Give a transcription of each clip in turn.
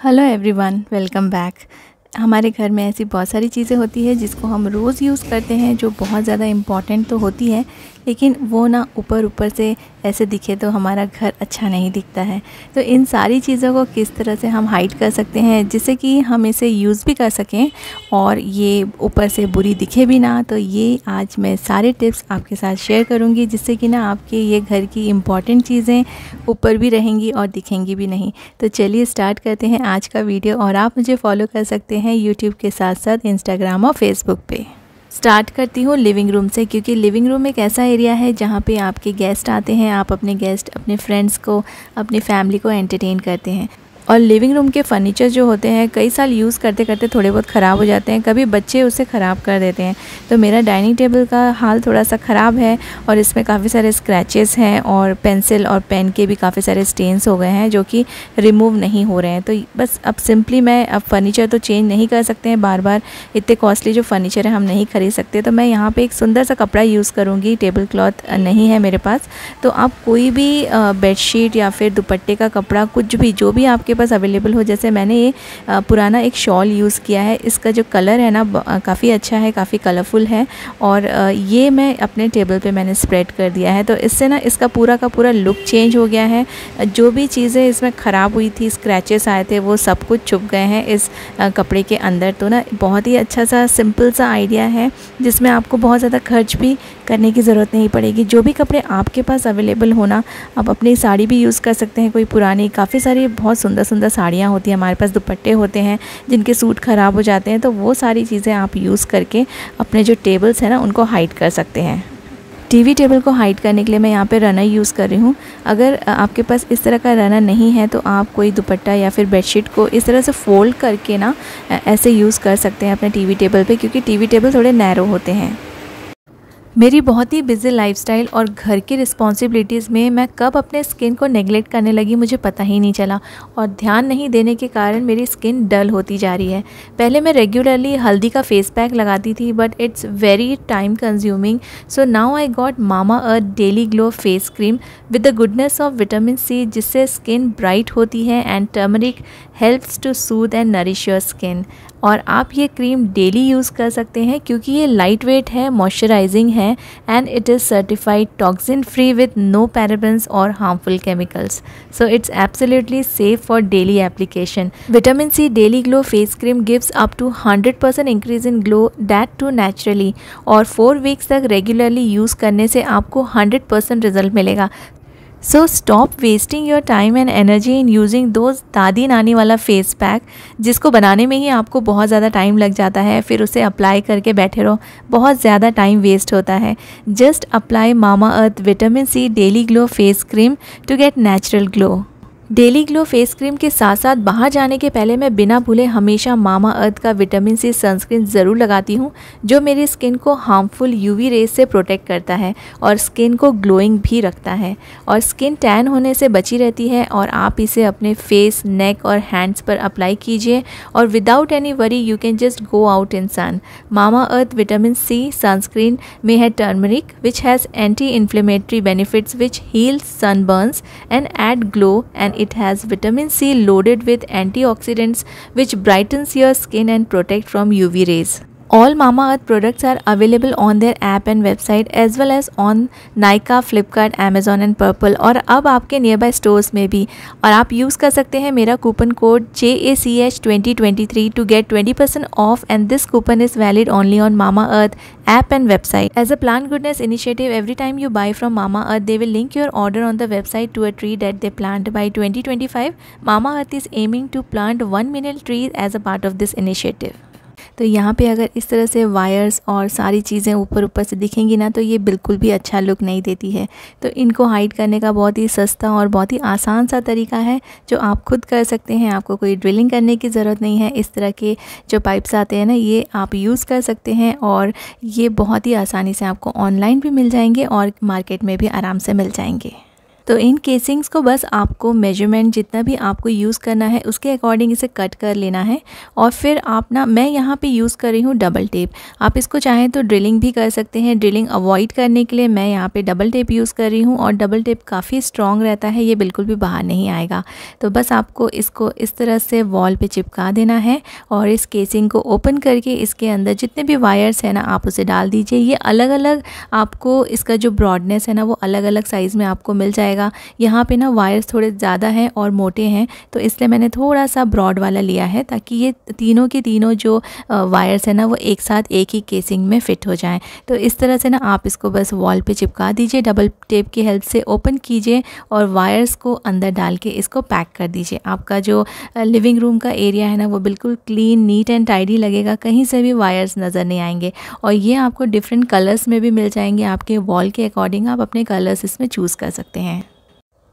Hello everyone, welcome back. हमारे घर में ऐसी बहुत सारी चीज़ें होती है जिसको हम रोज़ यूज़ करते हैं, जो बहुत ज़्यादा इम्पॉर्टेंट तो होती है, लेकिन वो ना ऊपर ऊपर से ऐसे दिखे तो हमारा घर अच्छा नहीं दिखता है। तो इन सारी चीज़ों को किस तरह से हम हाइड कर सकते हैं जिससे कि हम इसे यूज़ भी कर सकें और ये ऊपर से बुरी दिखे भी ना, तो ये आज मैं सारे टिप्स आपके साथ शेयर करूँगी जिससे कि ना आपके ये घर की इम्पॉर्टेंट चीज़ें ऊपर भी रहेंगी और दिखेंगी भी नहीं। तो चलिए स्टार्ट करते हैं आज का वीडियो। और आप मुझे फॉलो कर सकते हैं यूट्यूब के साथ साथ इंस्टाग्राम और फेसबुक पे। स्टार्ट करती हूँ लिविंग रूम से, क्योंकि लिविंग रूम एक ऐसा एरिया है जहाँ पे आपके गेस्ट आते हैं, आप अपने गेस्ट, अपने फ्रेंड्स को, अपनी फैमिली को एंटरटेन करते हैं। और लिविंग रूम के फर्नीचर जो होते हैं कई साल यूज़ करते करते थोड़े बहुत ख़राब हो जाते हैं, कभी बच्चे उसे ख़राब कर देते हैं। तो मेरा डाइनिंग टेबल का हाल थोड़ा सा ख़राब है और इसमें काफ़ी सारे स्क्रैचेस हैं और पेंसिल और पेन के भी काफ़ी सारे स्टेन्स हो गए हैं जो कि रिमूव नहीं हो रहे हैं। तो बस अब सिंपली मैं अब फर्नीचर तो चेंज नहीं कर सकते हैं बार बार, इतने कॉस्टली जो फर्नीचर है हम नहीं खरीद सकते। तो मैं यहाँ पर एक सुंदर सा कपड़ा यूज़ करूँगी। टेबल क्लॉथ नहीं है मेरे पास, तो आप कोई भी बेडशीट या फिर दुपट्टे का कपड़ा, कुछ भी जो भी आपके पास अवेलेबल हो। जैसे मैंने ये पुराना एक शॉल यूज़ किया है, इसका जो कलर है ना काफ़ी अच्छा है, काफ़ी कलरफुल है और ये मैं अपने टेबल पे मैंने स्प्रेड कर दिया है। तो इससे ना इसका पूरा का पूरा लुक चेंज हो गया है। जो भी चीज़ें इसमें ख़राब हुई थी, स्क्रैचेस आए थे, वो सब कुछ छुप गए हैं इस कपड़े के अंदर। तो ना बहुत ही अच्छा सा सिंपल सा आइडिया है जिसमें आपको बहुत ज़्यादा खर्च भी करने की ज़रूरत नहीं पड़ेगी। जो भी कपड़े आपके पास अवेलेबल होना, आप अपनी साड़ी भी यूज़ कर सकते हैं, कोई पुरानी, काफ़ी सारी बहुत सुंदर सुंदर साड़ियाँ होती हैं हमारे पास, दुपट्टे होते हैं जिनके सूट ख़राब हो जाते हैं। तो वो सारी चीज़ें आप यूज़ करके अपने जो टेबल्स हैं ना उनको हाइड कर सकते हैं। टीवी टेबल को हाइड करने के लिए मैं यहाँ पे रनर यूज़ कर रही हूँ। अगर आपके पास इस तरह का रनर नहीं है तो आप कोई दुपट्टा या फिर बेडशीट को इस तरह से फ़ोल्ड करके ना ऐसे यूज़ कर सकते हैं अपने टीवी टेबल पे, क्योंकि टीवी टेबल थोड़े नैरो होते हैं। मेरी बहुत ही बिज़ी लाइफस्टाइल और घर की रिस्पॉन्सिबिलिटीज़ में मैं कब अपने स्किन को नेगलेक्ट करने लगी मुझे पता ही नहीं चला, और ध्यान नहीं देने के कारण मेरी स्किन डल होती जा रही है। पहले मैं रेगुलरली हल्दी का फेस पैक लगाती थी, but it's very time consuming. So now I got Mama Earth daily glow face cream with the goodness of vitamin C, जिससे स्किन ब्राइट होती है and turmeric helps to soothe and nourish your skin. और आप ये cream daily use कर सकते हैं क्योंकि ये लाइट वेट है, मॉइस्चराइजिंग है and it is certified toxin free with no parabens और harmful chemicals. So it's absolutely safe for daily application. Vitamin C daily glow face cream gives up to 100% increase in glow, that too naturally. और 4 weeks तक regularly use करने से आपको 100% result मिलेगा। So stop wasting your time and energy in using those दादी नानी वाला face pack, जिसको बनाने में ही आपको बहुत ज़्यादा टाइम लग जाता है, फिर उसे अप्लाई करके बैठे रहो, बहुत ज़्यादा टाइम वेस्ट होता है। Just apply Mama earth vitamin C daily glow face cream to get natural glow. Daily glow face cream के साथ साथ बाहर जाने के पहले मैं बिना भूले हमेशा मामा अर्थ का विटामिन सी सनस्क्रीन ज़रूर लगाती हूँ, जो मेरी स्किन को हार्मफुल यूवी रेज से प्रोटेक्ट करता है और स्किन को ग्लोइंग भी रखता है और स्किन टैन होने से बची रहती है। और आप इसे अपने फेस, नेक और हैंड्स पर अप्लाई कीजिए और without any worry you can just go out in sun. Mama earth vitamin C sunscreen में है turmeric which has anti inflammatory benefits which heals sunburns and add glow, and it has vitamin C loaded with antioxidants which brightens your skin and protect from UV rays. All Mamaearth products are available on their app and website as well as on Nykaa, Flipkart, Amazon and Purple, और अब आपके near by stores में भी। और आप use कर सकते हैं मेरा coupon code JACH2023 to get 20% off, and this coupon is valid only on Mamaearth app and website. As a plant goodness initiative, every time you buy from Mamaearth, they will link your order on the website to a tree that they plant by 2025. Mamaearth is aiming to plant 1 million trees as a part of this initiative. तो यहाँ पे अगर इस तरह से wires और सारी चीज़ें ऊपर ऊपर से दिखेंगी ना, तो ये बिल्कुल भी अच्छा लुक नहीं देती है। तो इनको हाइड करने का बहुत ही सस्ता और बहुत ही आसान सा तरीका है जो आप खुद कर सकते हैं। आपको कोई ड्रिलिंग करने की ज़रूरत नहीं है। इस तरह के जो पाइप्स आते हैं ना, ये आप यूज़ कर सकते हैं और ये बहुत ही आसानी से आपको ऑनलाइन भी मिल जाएंगे और मार्केट में भी आराम से मिल जाएंगे। तो इन केसिंग्स को बस आपको मेजरमेंट जितना भी आपको यूज़ करना है उसके अकॉर्डिंग इसे कट कर लेना है। और फिर आप ना, मैं यहाँ पे यूज़ कर रही हूँ डबल टेप। आप इसको चाहें तो ड्रिलिंग भी कर सकते हैं। ड्रिलिंग अवॉइड करने के लिए मैं यहाँ पे डबल टेप यूज़ कर रही हूँ और डबल टेप काफ़ी स्ट्रॉन्ग रहता है, ये बिल्कुल भी बाहर नहीं आएगा। तो बस आपको इसको इस तरह से वॉल पे चिपका देना है और इस केसिंग को ओपन करके इसके अंदर जितने भी वायर्स हैं ना आप उसे डाल दीजिए। ये अलग अलग आपको इसका जो ब्रॉडनेस है ना वो अलग अलग साइज़ में आपको मिल जाएगा। यहाँ पे ना वायर्स थोड़े ज़्यादा हैं और मोटे हैं, तो इसलिए मैंने थोड़ा सा ब्रॉड वाला लिया है ताकि ये तीनों के तीनों जो वायर्स है ना वो एक साथ एक ही केसिंग में फ़िट हो जाएं। तो इस तरह से ना आप इसको बस वॉल पे चिपका दीजिए, डबल टेप की हेल्प से ओपन कीजिए और वायर्स को अंदर डाल के इसको पैक कर दीजिए। आपका जो लिविंग रूम का एरिया है ना वो बिल्कुल क्लीन, नीट एंड टाइडी लगेगा, कहीं से भी वायर्स नज़र नहीं आएंगे। और ये आपको डिफरेंट कलर्स में भी मिल जाएंगे, आपके वॉल के अकॉर्डिंग आप अपने कलर्स इसमें चूज़ कर सकते हैं।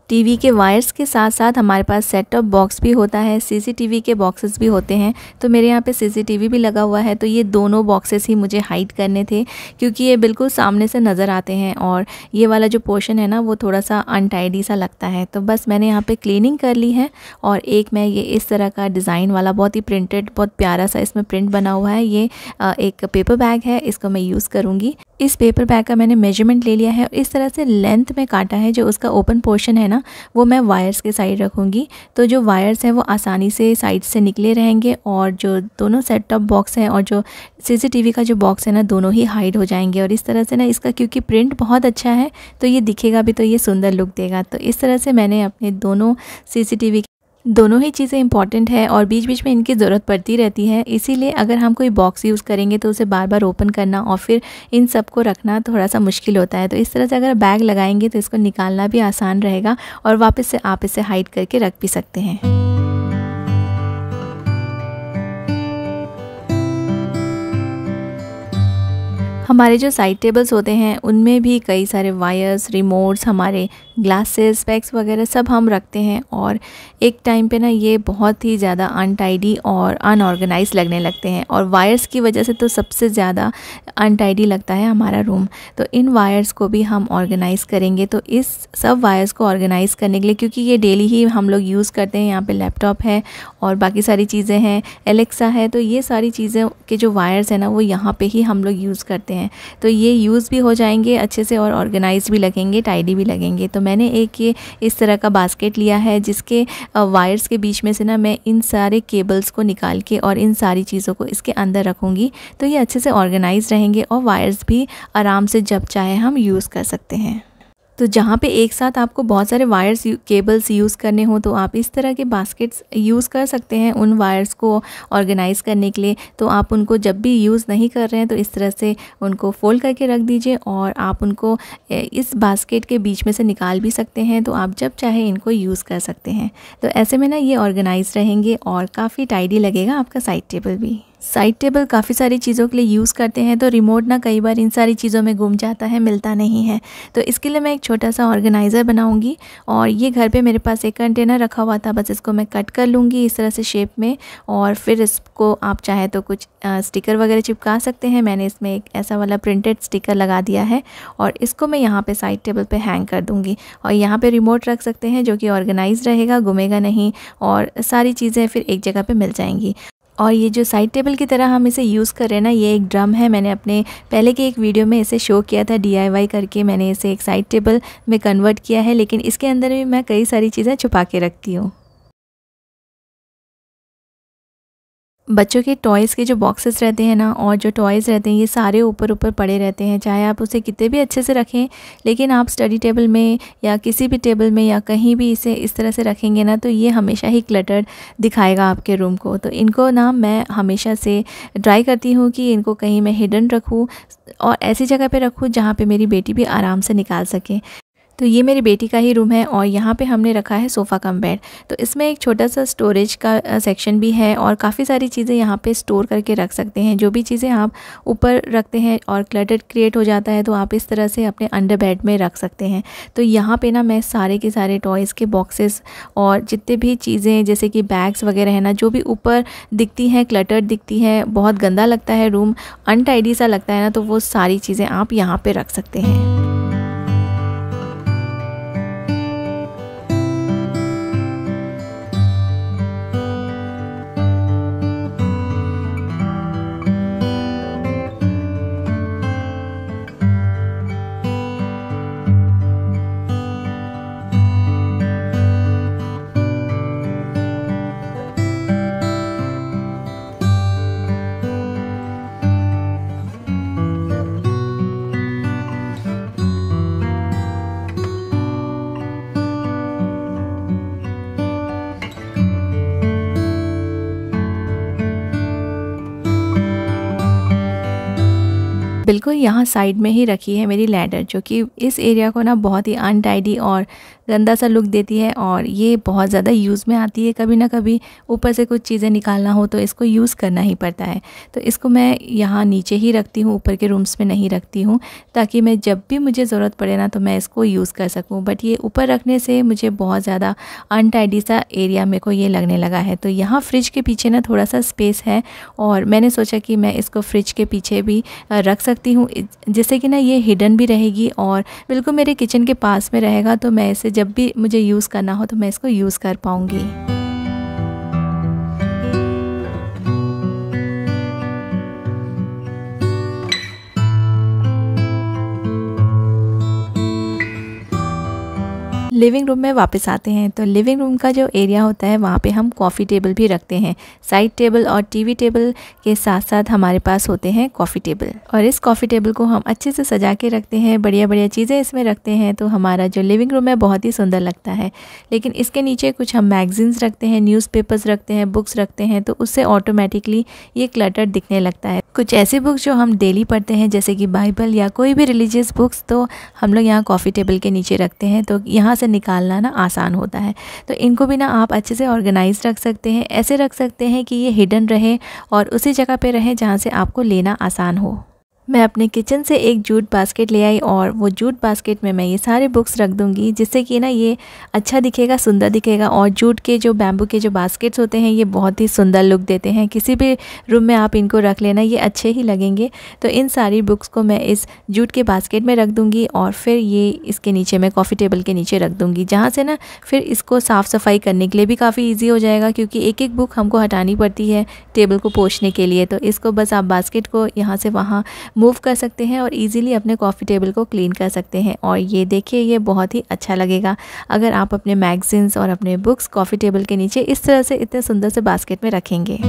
टीवी के वायर्स के साथ साथ हमारे पास सेट टॉप बॉक्स भी होता है, सीसीटीवी के बॉक्सेस भी होते हैं। तो मेरे यहाँ पे सीसीटीवी भी लगा हुआ है, तो ये दोनों बॉक्सेस ही मुझे हाइड करने थे क्योंकि ये बिल्कुल सामने से नज़र आते हैं और ये वाला जो पोर्शन है ना वो थोड़ा सा अनटाइडी सा लगता है। तो बस मैंने यहाँ पे क्लीनिंग कर ली है और एक मैं ये इस तरह का डिज़ाइन वाला बहुत ही प्रिंटेड, बहुत प्यारा सा इसमें प्रिंट बना हुआ है, ये एक पेपर बैग है, इसको मैं यूज़ करूँगी। इस पेपर बैग का मैंने मेजरमेंट ले लिया है और इस तरह से लेंथ में काटा है। जो उसका ओपन पोर्शन है ना वो मैं वायर्स के साइड रखूँगी, तो जो वायर्स हैं वो आसानी से साइड से निकले रहेंगे और जो दोनों सेट टॉप बॉक्स हैं और जो सीसीटीवी का जो बॉक्स है ना दोनों ही हाइड हो जाएंगे। और इस तरह से ना इसका क्योंकि प्रिंट बहुत अच्छा है तो ये दिखेगा भी, तो ये सुंदर लुक देगा। तो इस तरह से मैंने अपने दोनों सीसीटीवी, दोनों ही चीज़ें इंपॉर्टेंट है और बीच बीच में इनकी ज़रूरत पड़ती रहती है, इसीलिए अगर हम कोई बॉक्स यूज़ करेंगे तो उसे बार बार ओपन करना और फिर इन सब को रखना थोड़ा सा मुश्किल होता है। तो इस तरह से अगर बैग लगाएंगे तो इसको निकालना भी आसान रहेगा और वापस से आप इसे हाइड करके रख भी सकते हैं। हमारे जो साइड टेबल्स होते हैं उनमें भी कई सारे वायर्स, रिमोट्स, हमारे ग्लासेस, स्पेक्स वगैरह सब हम रखते हैं और एक टाइम पे ना ये बहुत ही ज़्यादा अनटाइडी और अनऑर्गेनाइज लगने लगते हैं और वायर्स की वजह से तो सबसे ज़्यादा अनटाइडी लगता है हमारा रूम। तो इन वायर्स को भी हम ऑर्गेनाइज़ करेंगे। तो इस सब वायर्स को ऑर्गेनाइज़ करने के लिए, क्योंकि ये डेली ही हम लोग यूज़ करते हैं, यहाँ पे लैपटॉप है और बाकी सारी चीज़ें हैं, एलेक्सा है, तो ये सारी चीज़ें के जो वायर्स हैं ना वो यहाँ पे ही हम लोग यूज़ करते हैं। तो ये यूज़ भी हो जाएंगे अच्छे से और ऑर्गेनाइज भी लगेंगे, टाइडी भी लगेंगे। तो मैंने एक ये इस तरह का बास्केट लिया है जिसके वायर्स के बीच में से ना मैं इन सारे केबल्स को निकाल के और इन सारी चीज़ों को इसके अंदर रखूँगी, तो ये अच्छे से ऑर्गेनाइज रहेंगे और वायर्स भी आराम से जब चाहे हम यूज़ कर सकते हैं। तो जहाँ पे एक साथ आपको बहुत सारे वायर्स, केबल्स यूज़ करने हो तो आप इस तरह के बास्केट्स यूज़ कर सकते हैं उन वायर्स को ऑर्गेनाइज़ करने के लिए। तो आप उनको जब भी यूज़ नहीं कर रहे हैं तो इस तरह से उनको फोल्ड करके रख दीजिए और आप उनको इस बास्केट के बीच में से निकाल भी सकते हैं, तो आप जब चाहे इनको यूज़ कर सकते हैं। तो ऐसे में ना ये ऑर्गेनाइज रहेंगे और काफ़ी टाइडी लगेगा आपका साइड टेबल भी। साइड टेबल काफ़ी सारी चीज़ों के लिए यूज़ करते हैं, तो रिमोट ना कई बार इन सारी चीज़ों में गुम जाता है, मिलता नहीं है। तो इसके लिए मैं एक छोटा सा ऑर्गेनाइज़र बनाऊंगी और ये घर पे मेरे पास एक कंटेनर रखा हुआ था, बस इसको मैं कट कर लूँगी इस तरह से शेप में और फिर इसको आप चाहे तो कुछ स्टिकर वगैरह चिपका सकते हैं। मैंने इसमें एक ऐसा वाला प्रिंटेड स्टिकर लगा दिया है और इसको मैं यहाँ पर साइड टेबल पर हैंग कर दूँगी और यहाँ पर रिमोट रख सकते हैं जो कि ऑर्गेनाइज रहेगा, घूमेगा नहीं और सारी चीज़ें फिर एक जगह पर मिल जाएंगी। और ये जो साइड टेबल की तरह हम इसे यूज़ कर रहे हैं ना, ये एक ड्रम है। मैंने अपने पहले के एक वीडियो में इसे शो किया था, DIY करके मैंने इसे एक साइड टेबल में कन्वर्ट किया है, लेकिन इसके अंदर भी मैं कई सारी चीज़ें छुपा के रखती हूँ। बच्चों के टॉयज़ के जो बॉक्सेस रहते हैं ना और जो टॉयज़ रहते हैं ये सारे ऊपर ऊपर पड़े रहते हैं, चाहे आप उसे कितने भी अच्छे से रखें, लेकिन आप स्टडी टेबल में या किसी भी टेबल में या कहीं भी इसे इस तरह से रखेंगे ना तो ये हमेशा ही क्लटर्ड दिखाएगा आपके रूम को। तो इनको ना मैं हमेशा से ट्राई करती हूँ कि इनको कहीं मैं हिडन रखूँ और ऐसी जगह पे रखूँ जहाँ पे मेरी बेटी भी आराम से निकाल सके। तो ये मेरी बेटी का ही रूम है और यहाँ पे हमने रखा है सोफ़ा कम बेड। तो इसमें एक छोटा सा स्टोरेज का सेक्शन भी है और काफ़ी सारी चीज़ें यहाँ पे स्टोर करके रख सकते हैं। जो भी चीज़ें आप ऊपर रखते हैं और क्लटर क्रिएट हो जाता है तो आप इस तरह से अपने अंडर बेड में रख सकते हैं। तो यहाँ पे ना मैं सारे के सारे टॉयज़ के बॉक्सेस और जितने भी चीज़ें जैसे कि बैग्स वगैरह है ना, जो भी ऊपर दिखती हैं, क्लटर दिखती हैं, बहुत गंदा लगता है रूम, अनटाइडी सा लगता है ना, तो वो सारी चीज़ें आप यहाँ पर रख सकते हैं। बिल्कुल यहाँ साइड में ही रखी है मेरी लैडर, जो कि इस एरिया को ना बहुत ही अनटाइडी और गंदा सा लुक देती है और ये बहुत ज़्यादा यूज़ में आती है। कभी ना कभी ऊपर से कुछ चीज़ें निकालना हो तो इसको यूज़ करना ही पड़ता है। तो इसको मैं यहाँ नीचे ही रखती हूँ, ऊपर के रूम्स में नहीं रखती हूँ, ताकि मैं जब भी मुझे ज़रूरत पड़े ना तो मैं इसको यूज़ कर सकूँ। बट ये ऊपर रखने से मुझे बहुत ज़्यादा अनटाइडी सा एरिया मेरे को ये लगने लगा है। तो यहाँ फ्रिज के पीछे ना थोड़ा सा स्पेस है और मैंने सोचा कि मैं इसको फ्रिज के पीछे भी रख सकती हूँ, जिससे कि ना ये हिडन भी रहेगी और बिल्कुल मेरे किचन के पास में रहेगा। तो मैं इसे जब भी मुझे यूज़ करना हो तो मैं इसको यूज़ कर पाऊँगी। लिविंग रूम में वापस आते हैं। तो लिविंग रूम का जो एरिया होता है वहाँ पे हम कॉफ़ी टेबल भी रखते हैं। साइड टेबल और टीवी टेबल के साथ साथ हमारे पास होते हैं कॉफ़ी टेबल, और इस कॉफ़ी टेबल को हम अच्छे से सजा के रखते हैं, बढ़िया बढ़िया चीज़ें इसमें रखते हैं। तो हमारा जो लिविंग रूम है बहुत ही सुंदर लगता है। लेकिन इसके नीचे कुछ हम मैगजीन्स रखते हैं, न्यूज़पेपर्स रखते हैं, बुक्स रखते हैं, तो उससे ऑटोमेटिकली ये क्लटर दिखने लगता है। कुछ ऐसी बुक्स जो हम डेली पढ़ते हैं जैसे कि बाइबल या कोई भी रिलीजियस बुक्स, तो हम लोग यहाँ कॉफ़ी टेबल के नीचे रखते हैं, तो यहाँ से निकालना ना आसान होता है। तो इनको भी ना आप अच्छे से ऑर्गेनाइज रख सकते हैं, ऐसे रख सकते हैं कि ये हिडन रहे और उसी जगह पे रहे जहाँ से आपको लेना आसान हो। मैं अपने किचन से एक जूट बास्केट ले आई और वो जूट बास्केट में मैं ये सारे बुक्स रख दूँगी, जिससे कि ना ये अच्छा दिखेगा, सुंदर दिखेगा। और जूट के जो बैम्बू के जो बास्केट्स होते हैं ये बहुत ही सुंदर लुक देते हैं, किसी भी रूम में आप इनको रख लेना, ये अच्छे ही लगेंगे। तो इन सारी बुक्स को मैं इस जूट के बास्केट में रख दूँगी और फिर ये इसके नीचे मैं कॉफ़ी टेबल के नीचे रख दूँगी, जहाँ से ना फिर इसको साफ़ सफाई करने के लिए भी काफ़ी ईजी हो जाएगा, क्योंकि एक एक बुक हमको हटानी पड़ती है टेबल को पोंछने के लिए। तो इसको बस आप बास्केट को यहाँ से वहाँ मूव कर सकते हैं और इजीली अपने कॉफ़ी टेबल को क्लीन कर सकते हैं। और ये देखिए, ये बहुत ही अच्छा लगेगा अगर आप अपने मैगजीन्स और अपने बुक्स कॉफ़ी टेबल के नीचे इस तरह से इतने सुंदर से बास्केट में रखेंगे।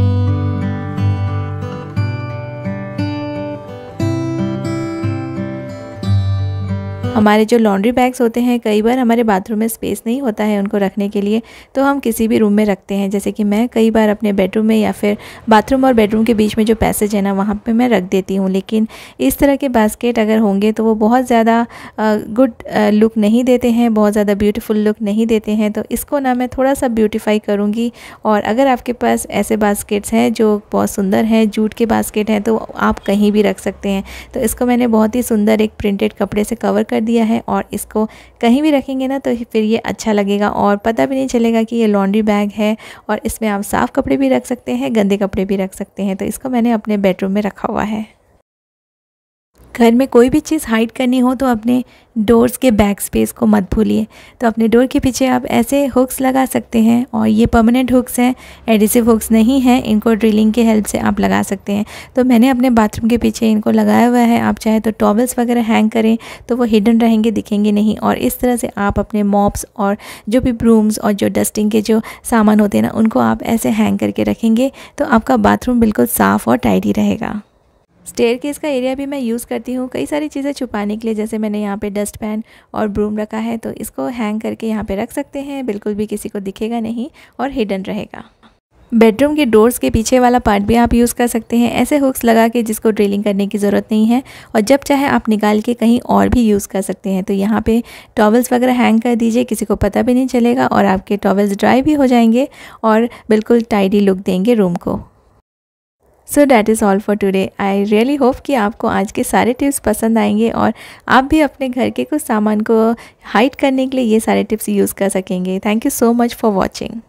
हमारे जो लॉन्ड्री बैग्स होते हैं, कई बार हमारे बाथरूम में स्पेस नहीं होता है उनको रखने के लिए, तो हम किसी भी रूम में रखते हैं। जैसे कि मैं कई बार अपने बेडरूम में या फिर बाथरूम और बेडरूम के बीच में जो पैसेज है ना, वहाँ पे मैं रख देती हूँ। लेकिन इस तरह के बास्केट अगर होंगे तो वो बहुत ज़्यादा गुड लुक नहीं देते हैं, बहुत ज़्यादा ब्यूटीफुल लुक नहीं देते हैं। तो इसको ना मैं थोड़ा सा ब्यूटीफाई करूँगी। और अगर आपके पास ऐसे बास्केट्स हैं जो बहुत सुंदर हैं, जूट के बास्केट हैं, तो आप कहीं भी रख सकते हैं। तो इसको मैंने बहुत ही सुंदर एक प्रिंटेड कपड़े से कवर कर दिया है और इसको कहीं भी रखेंगे ना तो फिर ये अच्छा लगेगा और पता भी नहीं चलेगा कि ये लॉन्ड्री बैग है। और इसमें आप साफ़ कपड़े भी रख सकते हैं, गंदे कपड़े भी रख सकते हैं। तो इसको मैंने अपने बेडरूम में रखा हुआ है। घर में कोई भी चीज़ हाइड करनी हो तो अपने डोर्स के बैक स्पेस को मत भूलिए। तो अपने डोर के पीछे आप ऐसे हुक्स लगा सकते हैं, और ये परमानेंट हुक्स हैं, एडिसिव हुक्स नहीं हैं। इनको ड्रिलिंग के हेल्प से आप लगा सकते हैं। तो मैंने अपने बाथरूम के पीछे इनको लगाया हुआ है। आप चाहे तो टॉवल्स वगैरह हैंग करें तो वो हिडन रहेंगे, दिखेंगे नहीं। और इस तरह से आप अपने मॉप्स और जो भी ब्रूम्स और जो डस्टिंग के जो सामान होते हैं ना, उनको आप ऐसे हैंग करके रखेंगे तो आपका बाथरूम बिल्कुल साफ़ और टाइडी रहेगा। स्टेयरकेस का एरिया भी मैं यूज़ करती हूँ कई सारी चीज़ें छुपाने के लिए। जैसे मैंने यहाँ पे डस्ट पैन और ब्रूम रखा है, तो इसको हैंग करके यहाँ पे रख सकते हैं, बिल्कुल भी किसी को दिखेगा नहीं और हिडन रहेगा। बेडरूम के डोर्स के पीछे वाला पार्ट भी आप यूज़ कर सकते हैं ऐसे हुक्स लगा के, जिसको ड्रिलिंग करने की ज़रूरत नहीं है, और जब चाहे आप निकाल के कहीं और भी यूज़ कर सकते हैं। तो यहाँ पे टॉवल्स वगैरह हैंग कर दीजिए, किसी को पता भी नहीं चलेगा और आपके टॉवल्स ड्राई भी हो जाएंगे और बिल्कुल टाइडी लुक देंगे रूम को। So that is all for today. I really hope कि आपको आज के सारे टिप्स पसंद आएंगे और आप भी अपने घर के कुछ सामान को हाइड करने के लिए ये सारे टिप्स यूज़ कर सकेंगे। Thank you so much for watching.